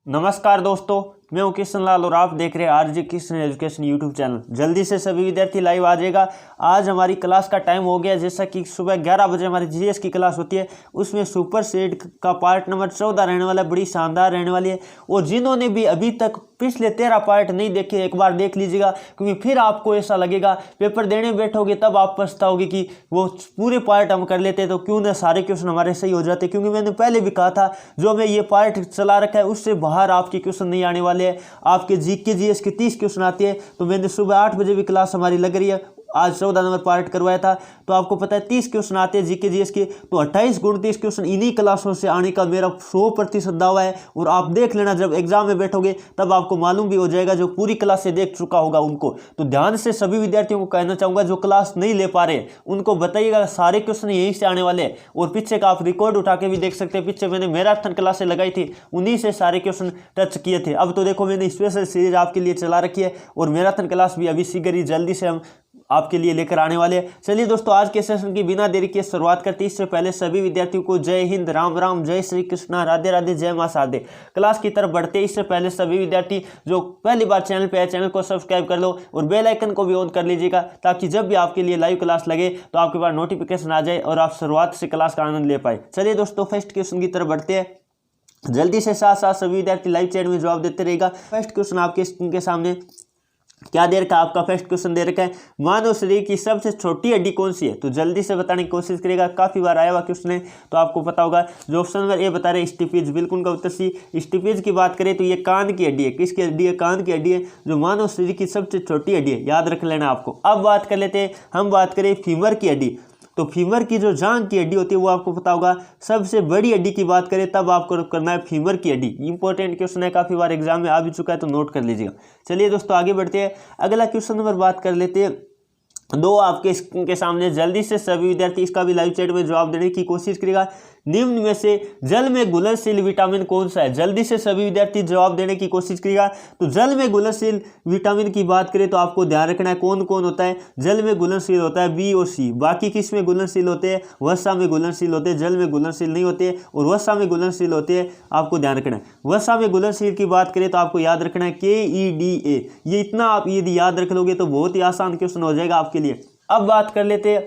नमस्कार दोस्तों, मैं हूं किशन लाल और आप देख रहे हैं RJ Kishan education YouTube channel. जल्दी से सभी विद्यार्थी लाइव आ जाएगा। आज हमारी क्लास का टाइम हो गया, जैसा कि सुबह 11 बजे हमारी जीएस की क्लास होती है, उसमें सुपर सेट का पार्ट नंबर 14 रहने वाला है, बड़ी शानदार रहने वाली है। और जिन्होंने भी अभी तक पिछले 13 पार्ट नहीं देखे, एक बार देख लीजिएगा, क्योंकि फिर आपको ऐसा लगेगा पेपर देने बैठोगे तब आप पछताओगे कि वो पूरे पार्ट हम कर लेते तो क्यों ना सारे क्वेश्चन हमारे सही हो जाते। क्योंकि मैंने पहले भी कहा था, जो हमें ये पार्ट चला रखा है उससे बाहर आपके क्वेश्चन नहीं आने वाले हैं। आपके जीके जीएस के 30 क्वेश्चन आते हैं। तो मैंने सुबह 8 बजे भी क्लास हमारी लग रही है, आज 14 नंबर पार्ट करवाया था, तो आपको पता है 30 क्वेश्चन आते हैं जीके जीएस के। तो 28 गुण 30 क्वेश्चन इन्हीं क्लासों से आने का मेरा 100% दावा है। और आप देख लेना, जब एग्जाम में बैठोगे तब आपको मालूम भी हो जाएगा, जो पूरी क्लास से देख चुका होगा उनको। तो ध्यान से सभी विद्यार्थियों को कहना चाहूंगा, जो क्लास नहीं ले पा रहे उनको बताइएगा, सारे क्वेश्चन यहीं से आने वाले हैं। और पीछे का आप रिकॉर्ड उठा के भी देख सकते हैं, पीछे मैंने मैराथन क्लासें लगाई थी, उन्हीं से सारे क्वेश्चन टच किए थे। अब तो देखो, मैंने स्पेशल सीरीज आपके लिए चला रखी है और मैराथन क्लास भी अभी शीघ्र ही जल्दी से हम आपके लिए लेकर आने वाले हैं। चलिए दोस्तों, आज के सेशन की बिना देरी के शुरुआत करते हैं। इससे पहले सभी विद्यार्थियों को जय हिंद, राम राम, जय श्री कृष्णा, राधे राधे, जय मां शारदे। क्लास की तरफ बढ़ते हैं, इससे पहले सभी विद्यार्थी जो पहली बार चैनल पे है, चैनल को सब्सक्राइब कर लो और बेल आइकन को भी ऑन कर लीजिएगा, ताकि जब भी आपके लिए लाइव क्लास लगे तो आपके पास नोटिफिकेशन आ जाए और आप शुरुआत से क्लास का आनंद ले पाए। चलिए दोस्तों, फर्स्ट क्वेश्चन की तरफ बढ़ते हैं। जल्दी से साथ साथ सभी विद्यार्थी लाइव चैट में जवाब देते रहेगा। फर्स्ट क्वेश्चन आपके स्क्रीन के सामने क्या दे रखा है, आपका फर्स्ट क्वेश्चन दे रखा है, मानव शरीर की सबसे छोटी हड्डी कौन सी है? तो जल्दी से बताने की कोशिश करेगा, काफी बार आया हुआ क्वेश्चन है तो आपको पता होगा। जो ऑप्शन नंबर ए बता रहे स्टिपेज, बिल्कुल का उत्तर सी। स्टिपेज की बात करें तो ये कान की हड्डी है। किसकी हड्डी है? कान की हड्डी है, जो मानव शरीर की सबसे छोटी हड्डी है, याद रख लेना आपको। अब बात कर लेते हैं, हम बात करें फीमर की हड्डी। तो फीमर की जो जांघ की हड्डी होती है वो आपको पता होगा। सबसे बड़ी हड्डी की बात करें तब आपको करना है फीमर की हड्डी। इंपॉर्टेंट क्वेश्चन है, काफी बार एग्जाम में आ भी चुका है, तो नोट कर लीजिएगा। चलिए दोस्तों, आगे बढ़ते हैं। अगला क्वेश्चन नंबर बात कर लेते हैं। दो आपके स्क्रीन के सामने, जल्दी से सभी विद्यार्थी इसका भी लाइव चैट में जवाब देने की कोशिश करेगा। निम्न में से जल में घुलनशील विटामिन कौन सा है? जल्दी से सभी विद्यार्थी जवाब देने की कोशिश करेगा। तो जल में घुलनशील विटामिन की बात करें तो आपको ध्यान रखना है कौन कौन होता है। जल में घुलनशील होता है बी और सी। बाकी किस में घुलनशील होते हैं? वसा में घुलनशील होते हैं, जल में घुलनशील नहीं होते। और वसा में घुलनशील होते हैं, आपको ध्यान रखना है। वसा में घुलनशील की बात करें तो आपको याद रखना है KEDA। ये इतना आप यदि याद रख लोगे तो बहुत ही आसान क्वेश्चन हो जाएगा आपके लिए। अब बात कर लेते हैं,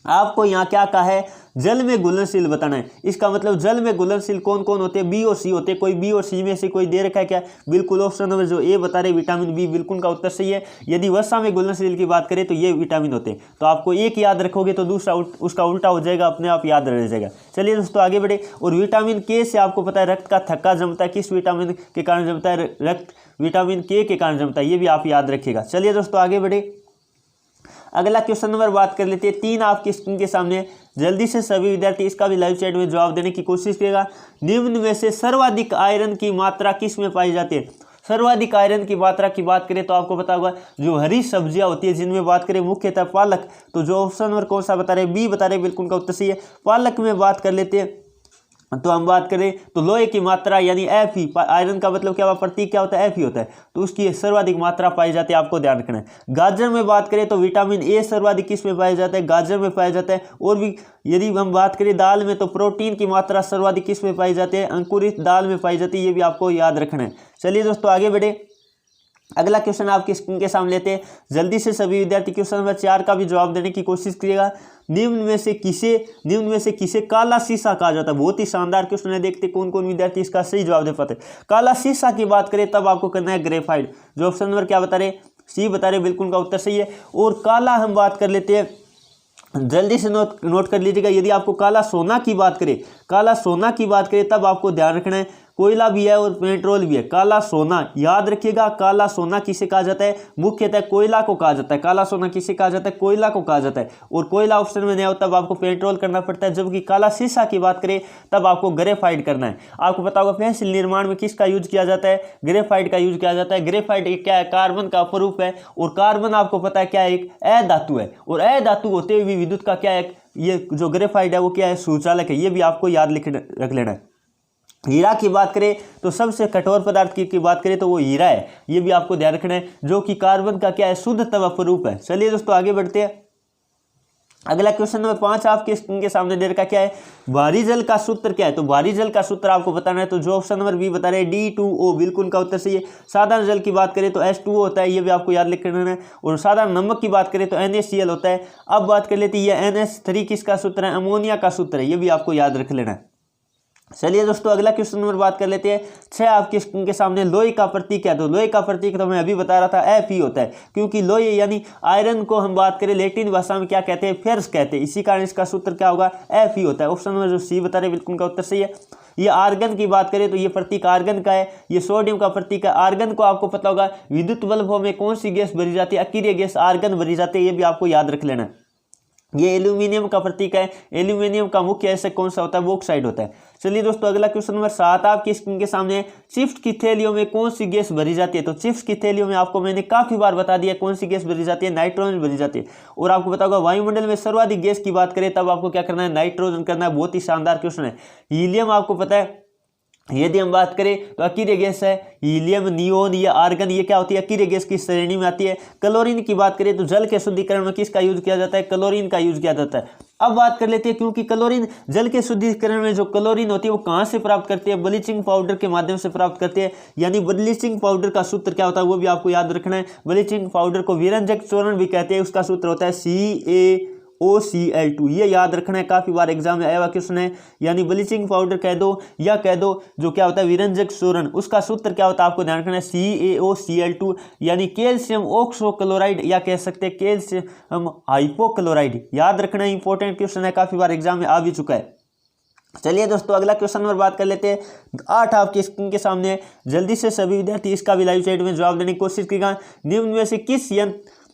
आपको यहाँ क्या कहा है, जल में घुलनशील बताना है। इसका मतलब जल में घुलनशील कौन कौन होते हैं? बी और सी होते हैं। कोई बी और सी में से कोई दे रखा है क्या? बिल्कुल ऑप्शन नंबर जो ए बता रहे विटामिन बी, बिल्कुल का उत्तर सही है। यदि वसा में घुलनशील की बात करें तो ये विटामिन होते हैं। तो आपको एक याद रखोगे तो दूसरा उसका उल्टा हो जाएगा, अपने आप याद रह जाएगा। चलिए दोस्तों, आगे बढ़े। और विटामिन के से आपको पता है रक्त का थक्का जमता है। किस विटामिन के कारण जमता है? रक्त विटामिन के कारण जमता है, ये भी आप याद रखिएगा। चलिए दोस्तों, आगे बढ़े। अगला क्वेश्चन नंबर बात कर लेते हैं। 3 आपकी स्क्रीन के सामने, जल्दी से सभी विद्यार्थी इसका भी लाइव चैट में जवाब देने की कोशिश करेगा। निम्न में से सर्वाधिक आयरन की मात्रा किस में पाई जाती है? सर्वाधिक आयरन की मात्रा की बात करें तो आपको पता होगा, जो हरी सब्जियां होती है, जिनमें बात करें मुख्यतः पालक। तो जो ऑप्शन नंबर कौन सा बता रहे? बी बता रहे, बिल्कुल का उत्तर सही है। पालक में बात कर लेते हैं तो हम बात करें तो लोहे की मात्रा यानी Fe, आयरन का मतलब क्या हुआ, प्रतीक क्या होता है? Fe होता है। तो उसकी सर्वाधिक मात्रा पाई जाती है, आपको ध्यान रखना है। गाजर में बात करें तो विटामिन ए सर्वाधिक किस में पाया जाता है? गाजर में पाया जाता है। और भी यदि हम बात करें दाल में तो प्रोटीन की मात्रा सर्वाधिक किस में पाई जाती है? अंकुरित दाल में पाई जाती है, ये भी आपको याद रखना है। चलिए दोस्तों, आगे बढ़े। अगला क्वेश्चन आपकी स्क्रीन के सामने लेते हैं। जल्दी से सभी विद्यार्थी क्वेश्चन नंबर 4 का भी जवाब देने की कोशिश करिएगा। निम्न में से किसे काला शीशा कहा जाता है? बहुत ही शानदार क्वेश्चन है, देखते कौन कौन विद्यार्थी इसका सही जवाब दे पाते हैं। काला शीशा की बात करें तब आपको करना है ग्रेफाइट। जो ऑप्शन नंबर क्या बता रहे? सी बता रहे, बिल्कुल का उत्तर सही है। और काला हम बात कर लेते हैं, जल्दी से नोट कर लीजिएगा। यदि आपको काला सोना की बात करें तब आपको ध्यान रखना है कोयला भी है और पेट्रोल भी है। काला सोना याद रखिएगा, काला सोना किसे कहा जाता है? मुख्यतः कोयला को कहा जाता है। काला सोना किसे कहा जाता है? कोयला को कहा जाता है। और कोयला ऑप्शन में नहीं हो तब आपको पेट्रोल करना पड़ता है। जबकि काला शीशा की बात करें तब आपको ग्रेफाइट करना है। आपको पता होगा पेंसिल निर्माण में किसका यूज किया जाता है? ग्रेफाइट का यूज किया जाता है। ग्रेफाइट एक क्या है? कार्बन का अपरूप है। और कार्बन आपको पता है क्या है? एक अधातु है। और अधातु होते हुए भी विद्युत का क्या है? ये जो ग्रेफाइट है वो क्या है? सुचालक है। ये भी आपको याद रख लेना है। हीरा की बात करें तो सबसे कठोर पदार्थ की बात करें तो वो हीरा है, ये भी आपको ध्यान रखना है, जो कि कार्बन का क्या है? शुद्ध तम अपरूप है। चलिए दोस्तों, आगे बढ़ते हैं। अगला क्वेश्चन नंबर 5 आपके स्क्रीन के सामने दे रखा क्या है, भारी जल का सूत्र क्या है। तो भारी जल का सूत्र आपको बताना है, तो जो ऑप्शन नंबर बी बता रहे हैं D2O, बिल्कुल उनका उत्तर सही है। साधारण जल की बात करें तो H2O होता है, ये भी आपको याद लिख लेना है। और साधारण नमक की बात करें तो NaCl होता है। अब बात कर लेते हैं ये NH3 किसका सूत्र है, अमोनिया का सूत्र है, ये भी आपको याद रख लेना है। चलिए दोस्तों अगला क्वेश्चन नंबर बात कर लेते हैं 6 आपकी स्क्रीन के सामने, लोहे का प्रतीक क्या है। तो लोहे का प्रतीक तो मैं अभी बता रहा था Fe होता है, क्योंकि लोहे यानी आयरन को हम बात करें लैटिन भाषा में क्या कहते हैं, फेरस कहते हैं, इसी कारण इसका सूत्र क्या होगा, Fe होता है। ऑप्शन नंबर जो सी बता रहे बिल्कुल का उत्तर सही है। ये आर्गन की बात करें तो ये प्रतीक आर्गन का है, ये सोडियम का प्रतीक है। आर्गन को आपको पता होगा विद्युत बल्बों में कौन सी गैस भरी जाती है, अक्रिय गैस आर्गन भरी जाती है, ये भी आपको याद रख लेना है। ये एल्यूमिनियम का प्रतीक है, एल्यूमिनियम का मुख्य ऐसे कौन सा होता है, बॉक्साइड होता है। चलिए दोस्तों अगला क्वेश्चन नंबर 7 आपकी स्क्रीन के सामने, चिप्स की थैलियों में कौन सी गैस भरी जाती है। तो चिप्स की थैलियों में आपको मैंने काफी बार बता दिया कौन सी गैस भरी जाती है, नाइट्रोजन भरी जाती है। और आपको पता होगा वायुमंडल में सर्वाधिक गैस की बात करें तब आपको क्या करना है, नाइट्रोजन करना है। बहुत ही शानदार क्वेश्चन है। हीलियम आपको पता है, यदि हम बात करें तो अकीय गैस है, हीलियम, नियोन या आर्गन, ये क्या होती है, अकीय गैस की श्रेणी में आती है। क्लोरीन की बात करें तो जल के शुद्धिकरण में किसका यूज किया जाता है, क्लोरीन का यूज किया जाता है। अब बात कर लेते हैं, क्योंकि क्लोरीन जल के शुद्धिकरण में जो क्लोरीन होती है वो कहाँ से प्राप्त करती है, ब्लीचिंग पाउडर के माध्यम से प्राप्त करती है। यानी ब्लीचिंग पाउडर का सूत्र क्या होता है वो भी आपको याद रखना है। ब्लीचिंग पाउडर को विरंजक चूर्ण भी कहते हैं, उसका सूत्र होता है CaOCl2, ये याद रखना है, काफी बार एग्जाम में आया हुआ क्वेश्चन है। यानी ब्लीचिंग पाउडर कह दो या कह दो जो क्या होता है विरंजक चूर्ण, उसका सूत्र क्या होता है आपको ध्यान रखना है, CaOCl2, यानी कैल्शियम ऑक्सोक्लोराइड या कह सकते हैं कैल्शियम हाइपोक्लोराइड। याद रखना है, इंपॉर्टेंट क्वेश्चन है, काफी बार एग्जाम में आ भी चुका है। चलिए दोस्तों अगला क्वेश्चन नंबर बात कर लेते हैं 8 आपकी स्क्रीन के सामने, जल्दी से सभी विद्यार्थी इसका भी लाइव चैट में जवाब देने की कोशिश कीजिएगा। निम्न में से किस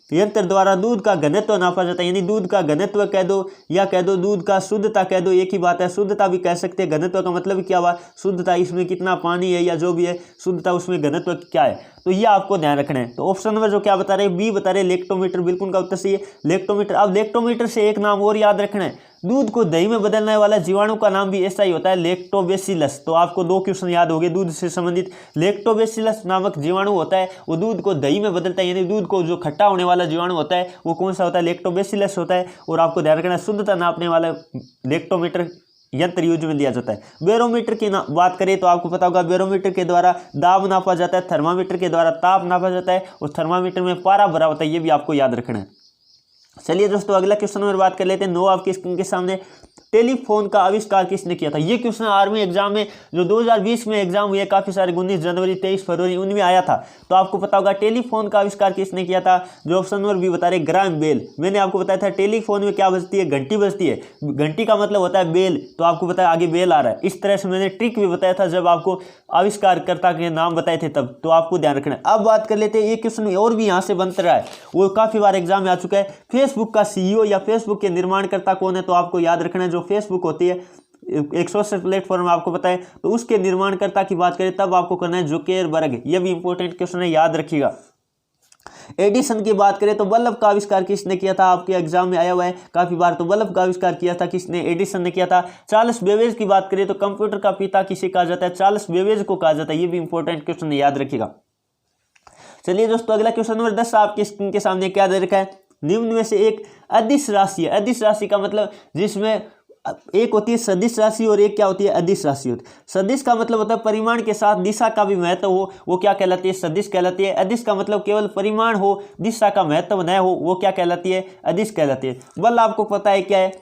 यंत्र द्वारा दूध का घनत्व नापा जाता है। यानी दूध का घनत्व कह दो या कह दो दूध का शुद्धता कह दो, एक ही बात है। शुद्धता भी कह सकते हैं, घनत्व का मतलब क्या हुआ, शुद्धता इसमें कितना पानी है या जो भी है, शुद्धता उसमें घनत्व क्या है, तो ये आपको ध्यान रखना है। तो ऑप्शन नंबर जो क्या बता रहे हैं, बी बता रहे लेक्टोमीटर, बिल्कुल का उत्तर सही है, लेक्टोमीटर। अब लेक्टोमीटर से एक नाम और याद रखना है, दूध को दही में बदलने वाला जीवाणु का नाम भी ऐसा ही होता है, लैक्टोबैसिलस। तो आपको 2 क्वेश्चन याद हो गए दूध से संबंधित। लैक्टोबैसिलस नामक जीवाणु होता है, वो दूध को दही में बदलता है, यानी दूध को जो खट्टा होने वाला जीवाणु होता है वो कौन सा होता है, लैक्टोबैसिलस होता है। और आपको ध्यान रखना है, शुद्धता नापने वाला लैक्टोमीटर यंत्र यूज में लिया जाता है। बैरोमीटर की बात करें तो आपको पता होगा बैरोमीटर के द्वारा दाब नापा जाता है, थर्मामीटर के द्वारा ताप नापा जाता है, और थर्मामीटर में पारा भरा होता है, ये भी आपको याद रखना है। चलिए दोस्तों अगला क्वेश्चन नंबर बात कर लेते हैं 9 आपकी स्क्रीन के सामने, टेलीफोन का आविष्कार किसने किया था। ये क्वेश्चन आर्मी एग्जाम में जो 2020 में एग्जाम हुए काफी सारे 19 जनवरी 23 फरवरी उनमें आया था। तो आपको पता होगा टेलीफोन का आविष्कार किसने किया था, जो ऑप्शन नंबर बी बता रहे ग्राहम बेल। मैंने आपको बताया था टेलीफोन में क्या बजती है, घंटी बजती है, घंटी का मतलब होता है बेल, तो आपको बताया आगे बेल आ रहा है। इस तरह से मैंने ट्रिक भी बताया था जब आपको आविष्कारकर्ता के नाम बताए थे तब, तो आपको ध्यान रखना है। अब बात कर लेते हैं, एक क्वेश्चन और भी यहाँ से बन रहा है, वो काफी बार एग्जाम में आ चुका है, फेसबुक का CEO या फेसबुक के निर्माणकर्ता कौन है। तो आपको याद रखना है, जो फेसबुक होती है एक सोशल प्लेटफॉर्म आपको पता है, तो उसके निर्माणकर्ता की बात करें तब आपको करना है जुकेरबर्ग। ये भी इंपॉर्टेंट क्वेश्चन है, याद रखिएगा। एडिसन की बात करें तो बल्ब का आविष्कार किसने किया था, आपके एग्जाम में आया हुआ है काफी बार। तो बल्ब का आविष्कार किया था किसने, एडिसन ने किया था। चार्ल्स बेबेज की बात करें तो कंप्यूटर का पिता किसे कहा जाता है, चार्ल्स बेबेज को कहा जाता है। ये भी इंपॉर्टेंट क्वेश्चन है, याद रखिएगा। चलिए दोस्तों अगला क्वेश्चन नंबर 10 आपके स्क्रीन के सामने क्या दे रखा है, निम्न में से एक अदिश राशि है। अदिश राशि का मतलब जिसमें एक होती है सदिश राशि और एक क्या होती है, अदिश राशि होती है। सदिश का मतलब होता है परिमाण के साथ दिशा का भी महत्व हो, वो क्या कहलाती है, सदिश कहलाती है। अदिश का मतलब केवल परिमाण हो, दिशा का महत्व न हो, वो क्या कहलाती है, अदिश कहलाती है। बल आपको पता है क्या है,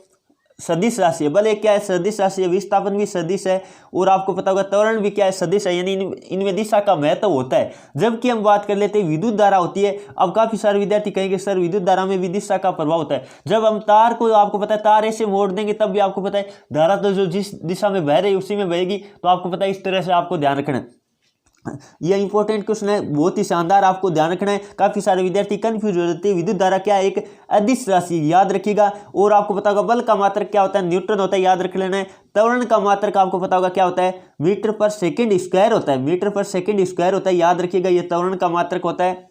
सदिश राशि है। बल एक क्या है, सदिश राशि है। विस्थापन भी सदिश है, और आपको पता होगा त्वरण भी क्या है, सदिश है, यानी इनमें दिशा का महत्व होता है। जबकि हम बात कर लेते हैं विद्युत धारा होती है। अब काफी सारे विद्यार्थी कहेंगे सर विद्युत धारा में भी दिशा का प्रभाव होता है। जब हम तार को, आपको पता है तार ऐसे मोड़ देंगे तब भी आपको पता है धारा तो जो जिस दिशा में बह रही उसी में बहेगी। तो आपको पता है इस तरह से आपको ध्यान रखना है। यह इंपॉर्टेंट क्वेश्चन है, बहुत ही शानदार, आपको ध्यान रखना है। काफी सारे विद्यार्थी कंफ्यूज हो जाते हैं, विद्युत धारा क्या है, एक अदिश राशि, याद रखिएगा। और आपको पता होगा बल का मात्रक क्या होता है, न्यूटन होता है, याद रख लेना है। त्वरण का मात्रक आपको पता होगा क्या होता है, मीटर पर सेकेंड स्क्वायर होता है, मीटर पर सेकेंड स्क्वायर होता है, याद रखिएगा। ये त्वरण का मात्रक होता है।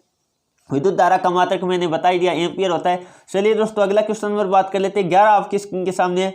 विद्युत धारा का मात्रक मैंने बता ही दिया, एम्पियर होता है। चलिए दोस्तों अगला क्वेश्चन नंबर बात कर लेते हैं 11 आपकी स्क्रीन के सामने।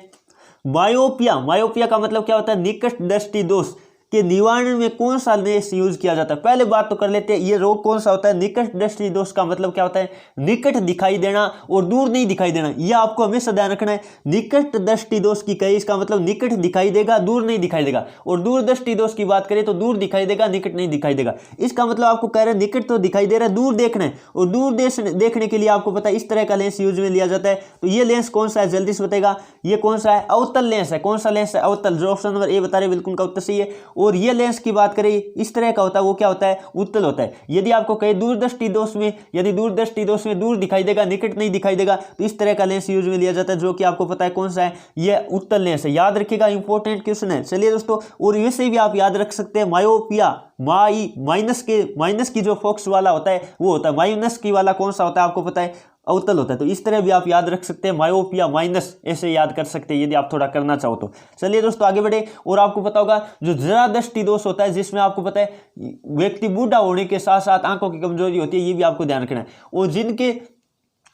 मायोपिया, मायोपिया का मतलब क्या होता है, निकट दृष्टि दोष। के निवारण में कौन सा लेंस यूज किया जाता है। पहले बात तो कर लेते हैं, ये रोग कौन सा होता है। निकट दृष्टि दोष का मतलब क्या होता है, निकट दिखाई देना और दूर नहीं दिखाई देना, यह आपको हमेशा ध्यान रखना है। निकट दृष्टि दोष की कही, इसका मतलब निकट दिखाई देगा, दूर नहीं दिखाई देगा। और दूर दृष्टि दोष की बात करें तो दूर दिखाई देगा, निकट नहीं दिखाई देगा। इसका मतलब आपको कह रहे हैं निकट तो दिखाई दे रहा है, दूर देखना है, और दूर देखने के लिए आपको पता है इस तरह का लेंस यूज में लिया जाता है। तो ये लेंस कौन सा है, जल्दी से बताएगा, ये कौन सा है, अवतल लेंस है। कौन सा लेंस है, अवतल, जो ऑप्शन नंबर ए बता रहे बिल्कुल का उत्तर सही है। और ये लेंस की बात करें इस तरह का होता है, वो क्या होता है, उत्तल होता है। यदि आपको कहे दूरदृष्टि दोष में, यदि दूरदृष्टि दोष में दूर दिखाई देगा, निकट नहीं दिखाई देगा, तो इस तरह का लेंस यूज में लिया जाता है, जो कि आपको पता है कौन सा है, ये उत्तल लेंस है। याद रखिएगा, इंपॉर्टेंट क्वेश्चन है। चलिए दोस्तों, और वैसे भी आप याद रख सकते हैं मायोपिया, माइनस की जो फोकस वाला होता है वो होता है, माइनस की वाला कौन सा होता है आपको पता है, अवतल होता है। तो इस तरह भी आप याद रख सकते हैं, मायोपिया माइनस ऐसे याद कर सकते हैं यदि आप थोड़ा करना चाहो तो। चलिए दोस्तों आगे बढ़े। और आपको पता होगा जो जरा दृष्टि दोष होता है, जिसमें आपको पता है व्यक्ति बूढ़ा होने के साथ साथ आंखों की कमजोरी होती है, ये भी आपको ध्यान रखना है। और जिनके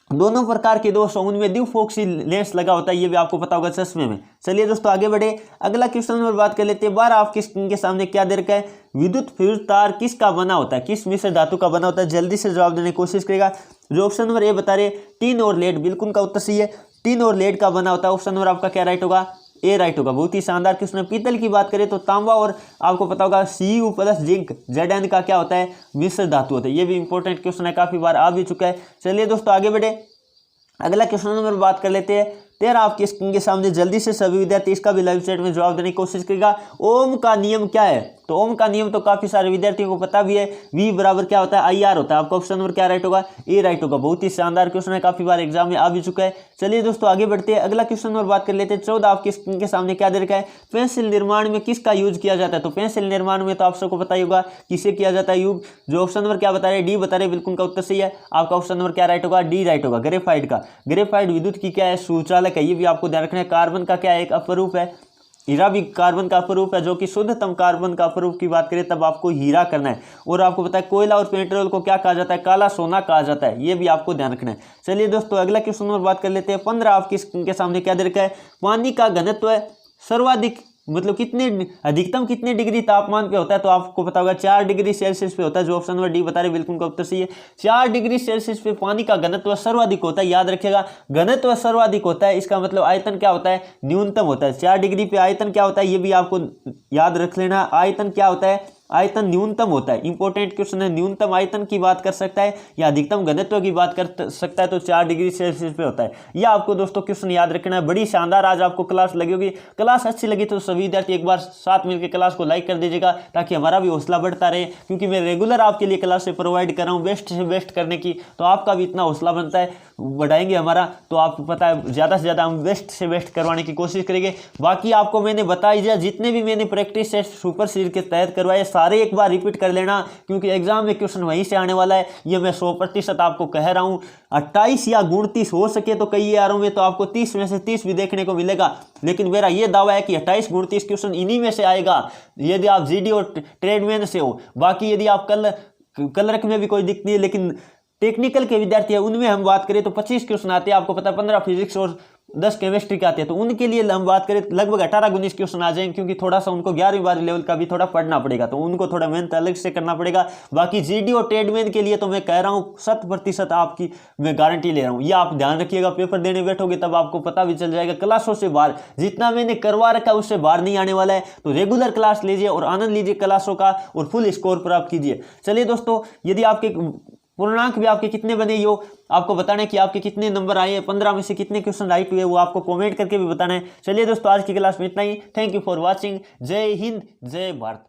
दोनों प्रकार के दोष उनमें द्विफोक्सी लेंस लगा होता है, ये भी आपको पता होगा चश्मे में। चलिए दोस्तों आगे बढ़े, अगला क्वेश्चन पर बात कर लेते हैं। 12 आपकी स्क्रीन के सामने क्या दे रखा है, विद्युत फ्यूज तार किसका बना होता है, किस मिश्र धातु का बना होता है। जल्दी से जवाब देने की कोशिश करेगा। जो ऑप्शन नंबर ए बता रहे टीन और लेड, बिल्कुल का उत्तर सही है, टीन और लेड का बना होता है। ऑप्शन नंबर आपका क्या राइट होगा, ए राइट होगा। बहुत ही शानदार क्वेश्चन है। पीतल की बात करें तो तांबा और आपको पता होगा Cu प्लस जिंक Zn का क्या होता है, मिश्र धातु होता है। ये भी इंपॉर्टेंट क्वेश्चन है, काफी बार आ भी चुका है। चलिए दोस्तों आगे बढ़े, अगला क्वेश्चन नंबर बात कर लेते हैं। 13 आपकी स्क्रीन के सामने, जल्दी से सभी विद्यार्थी इसका भी लाइव चैट में जवाब देने की कोशिश करेगा। ओम का नियम क्या है, तो ओम का नियम तो काफी सारे विद्यार्थियों को पता भी है, V बराबर क्या होता है, IR होता है। आपका ऑप्शन नंबर क्या राइट होगा, ए राइट होगा। बहुत ही शानदार क्वेश्चन है, काफी बार एग्जाम में आ भी चुका है। चलिए दोस्तों आगे बढ़ते हैं, अगला क्वेश्चन नंबर बात कर लेते हैं। 14 आपकी स्क्रीन के सामने क्या दे रखा है, पेंसिल निर्माण में किसका यूज किया जाता है। तो पेंसिल निर्माण में तो आप सबको पता ही होगा किसे किया जाता है, यूज। जो ऑप्शन नंबर क्या बता रहे, डी बता रहे, बिल्कुल का उत्तर सही है। आपका ऑप्शन नंबर क्या राइट होगा, डी राइट होगा, ग्रेफाइट का। ग्रेफाइट विद्युत की क्या है, सुचालक है, ये भी आपको ध्यान रखना है। कार्बन का क्या है, एक अपरूप है, हीरा भी कार्बन का अपरूप है, जो कि शुद्धतम कार्बन का अपरूप की बात करें तब आपको हीरा करना है। और आपको पता है कोयला और पेट्रोल को क्या कहा जाता है, काला सोना कहा जाता है, ये भी आपको ध्यान रखना है। चलिए दोस्तों अगला क्वेश्चन नंबर बात कर लेते हैं। 15 आपकी स्क्रीन के सामने क्या दे रखा है, पानी का घनत्व सर्वाधिक मतलब कितने अधिकतम कितने डिग्री तापमान पे होता है, तो आपको पता होगा 4 डिग्री सेल्सियस पे होता है। जो ऑप्शन नंबर डी बता रहे बिल्कुल का उत्तर सही है। 4 डिग्री सेल्सियस पे पानी का घनत्व सर्वाधिक होता है। याद रखिएगा, घनत्व सर्वाधिक होता है, इसका मतलब आयतन क्या होता है, न्यूनतम होता है। 4 डिग्री पे आयतन क्या होता है, ये भी आपको याद रख लेना। आयतन क्या होता है, आयतन न्यूनतम होता है। इंपॉर्टेंट क्वेश्चन है, न्यूनतम आयतन की बात कर सकता है या अधिकतम घनत्व की बात कर सकता है, तो 4 डिग्री सेल्सियस पे होता है। यह आपको दोस्तों क्वेश्चन याद रखना है। बड़ी शानदार आज आपको क्लास लगी होगी। क्लास अच्छी लगी तो सभी विद्यार्थी एक बार साथ मिलकर क्लास को लाइक कर दीजिएगा, ताकि हमारा भी हौसला बढ़ता रहे। क्योंकि मैं रेगुलर आपके लिए क्लास प्रोवाइड कर रहा हूँ बेस्ट से बेस्ट करने की, तो आपका भी इतना हौसला बनता है, बढ़ाएंगे हमारा, तो आपको पता है ज़्यादा से ज़्यादा हम बेस्ट से बेस्ट करवाने की कोशिश करेंगे। बाकी आपको मैंने बताई दिया, जितने भी मैंने प्रैक्टिस टेस्ट सुपर सीरीज के तहत करवाए सारे एक बार रिपीट कर लेना, क्योंकि एग्जाम में क्वेश्चन वहीं से आने वाला है। ये मैं 100% आपको कह रहा हूँ। 28 या 29 हो सके तो कई यारों में तो आपको 30 में से 30 भी देखने को मिलेगा, लेकिन मेरा ये दावा है कि 28-29 क्वेश्चन इन्हीं में से आएगा, यदि आप जीडी और ट्रेडमैन से हो। बाकी यदि आप कलर में भी कोई दिक्कत नहीं है, लेकिन टेक्निकल के विद्यार्थी है उनमें हम बात करें तो 25 क्वेश्चन आते हैं। आपको पता है 15 फिजिक्स और 10 केमिस्ट्री के आते हैं, तो उनके लिए हम बात करें लगभग 18-19 क्वेश्चन आ जाएंगे, क्योंकि थोड़ा सा उनको 11वीं लेवल का भी थोड़ा पढ़ना पड़ेगा, तो उनको थोड़ा मेहनत अलग से करना पड़ेगा। बाकी जीडी और ट्रेडमैन के लिए तो मैं कह रहा हूँ 100% आपकी मैं गारंटी ले रहा हूँ। ये आप ध्यान रखिएगा, पेपर देने बैठोगे तब आपको पता भी चल जाएगा। क्लासों से बाहर जितना मैंने करवा रखा है उससे बाहर नहीं आने वाला है, तो रेगुलर क्लास लीजिए और आनंद लीजिए क्लासों का और फुल स्कोर प्राप्त कीजिए। चलिए दोस्तों, यदि आपके पूर्णांक भी आपके कितने बने यो आपको बताना है कि आपके कितने नंबर आए, 15 में से कितने क्वेश्चन राइट हुए, वो आपको कमेंट करके भी बताना है। चलिए दोस्तों, आज की क्लास में इतना ही। Thank you for watching. जय हिंद, जय भारत।